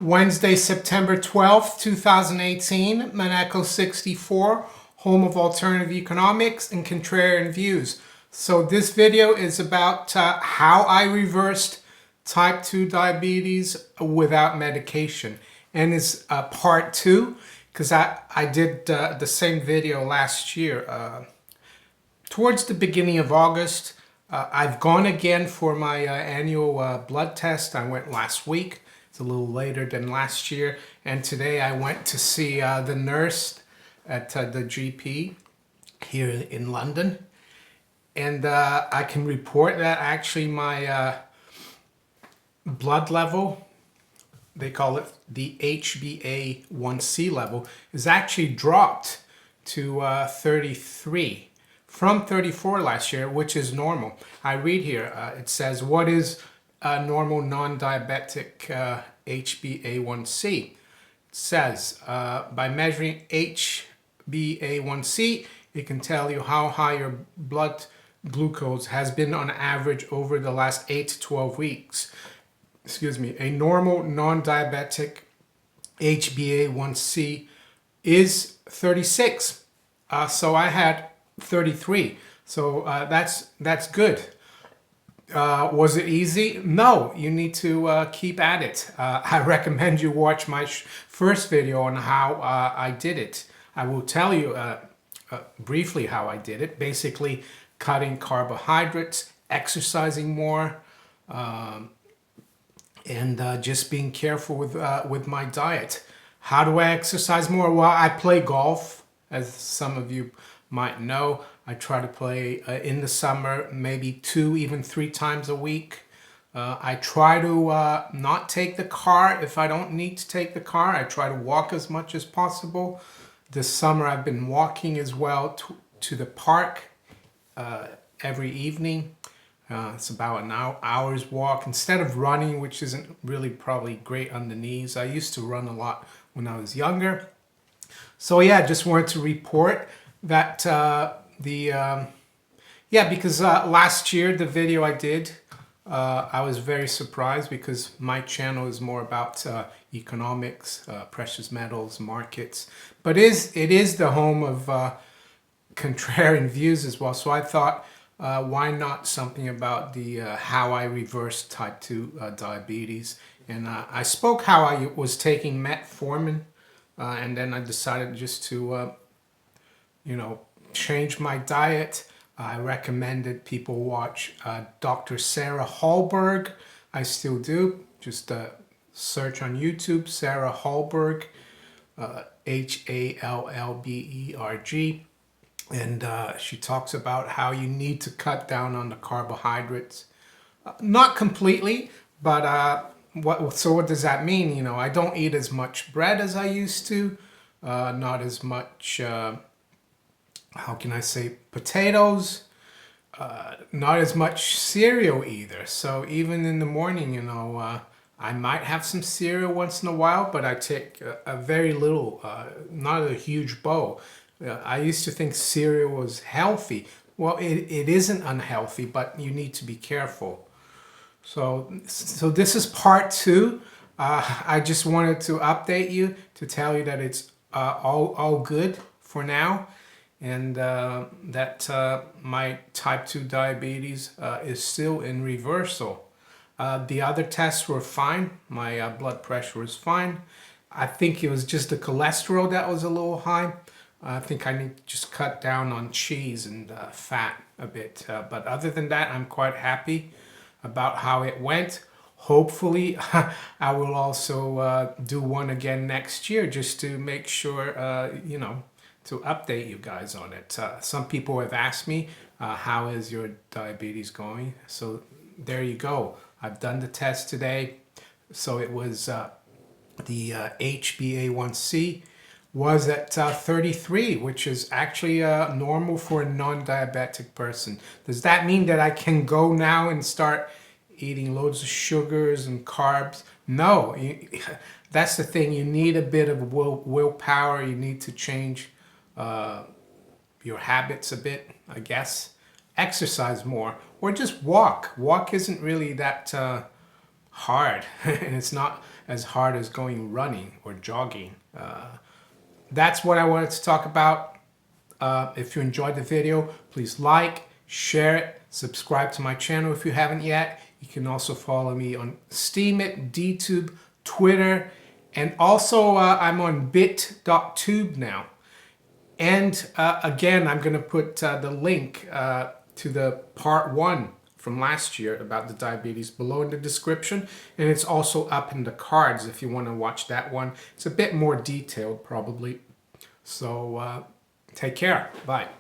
Wednesday, September 12th, 2018, Monaco 64, home of alternative economics and contrarian views. So this video is about how I reversed type 2 diabetes without medication. And it's part 2, because I did the same video last year. Towards the beginning of August, I've gone again for my annual blood test. I went last week. It's a little later than last year. And today I went to see the nurse at the GP here in London. And I can report that actually my blood level, they call it the HbA1c level, is actually dropped to 33 from 34 last year, which is normal. I read here, it says, what is a normal non-diabetic HbA1c? It says, by measuring HbA1c, it can tell you how high your blood glucose has been on average over the last 8 to 12 weeks. Excuse me. A normal non-diabetic HbA1c is 36. So I had 33. So that's good. Was it easy? No, you need to keep at it. I recommend you watch my first video on how I did it. I will tell you briefly how I did it. Basically, cutting carbohydrates, exercising more, and just being careful with my diet. How do I exercise more? Well, I play golf, as some of you might know. I try to play in the summer, maybe 2, even 3 times a week. I try to not take the car if I don't need to take the car. I try to walk as much as possible. This summer I've been walking as well to the park every evening. It's about an hour's walk instead of running, which isn't really probably great on the knees. I used to run a lot when I was younger. So yeah, just wanted to report that because last year the video I did, I was very surprised because my channel is more about economics, precious metals, markets, but it is the home of contrarian views as well. So I thought, why not something about the how I reversed type 2 diabetes. And I spoke how I was taking metformin, and then I decided just to change my diet. I recommended people watch Dr. Sarah Hallberg. I still do. Just search on YouTube, Sarah Hallberg, Hallberg. And she talks about how you need to cut down on the carbohydrates. Not completely, but so what does that mean? You know, I don't eat as much bread as I used to. Not as much, how can I say, potatoes. Not as much cereal either. So even in the morning, you know, I might have some cereal once in a while, but I take a very little, not a huge bowl. I used to think cereal was healthy. Well, it isn't unhealthy, but you need to be careful. So this is part 2. I just wanted to update you to tell you that it's all good for now, and that my type 2 diabetes is still in reversal. The other tests were fine. My blood pressure was fine. I think it was just the cholesterol that was a little high. I think I need to just cut down on cheese and fat a bit. But other than that, I'm quite happy about how it went. Hopefully, I will also do one again next year just to make sure, to update you guys on it. Some people have asked me, how is your diabetes going? So there you go. I've done the test today. So it was the HbA1c was at 33, which is actually normal for a non-diabetic person. Does that mean that I can go now and start eating loads of sugars and carbs? No, that's the thing. You need a bit of willpower. You need to change your habits a bit, I guess. Exercise more, or just walk. Walk isn't really that hard, and it's not as hard as going running or jogging. That's what I wanted to talk about. If you enjoyed the video, please like, share it, subscribe to my channel if you haven't yet. You can also follow me on Steemit, DTube, Twitter, and also I'm on bit.tube now. And again, I'm going to put the link to the part 1 from last year about the diabetes below in the description. And it's also up in the cards if you want to watch that one. It's a bit more detailed probably. So take care. Bye.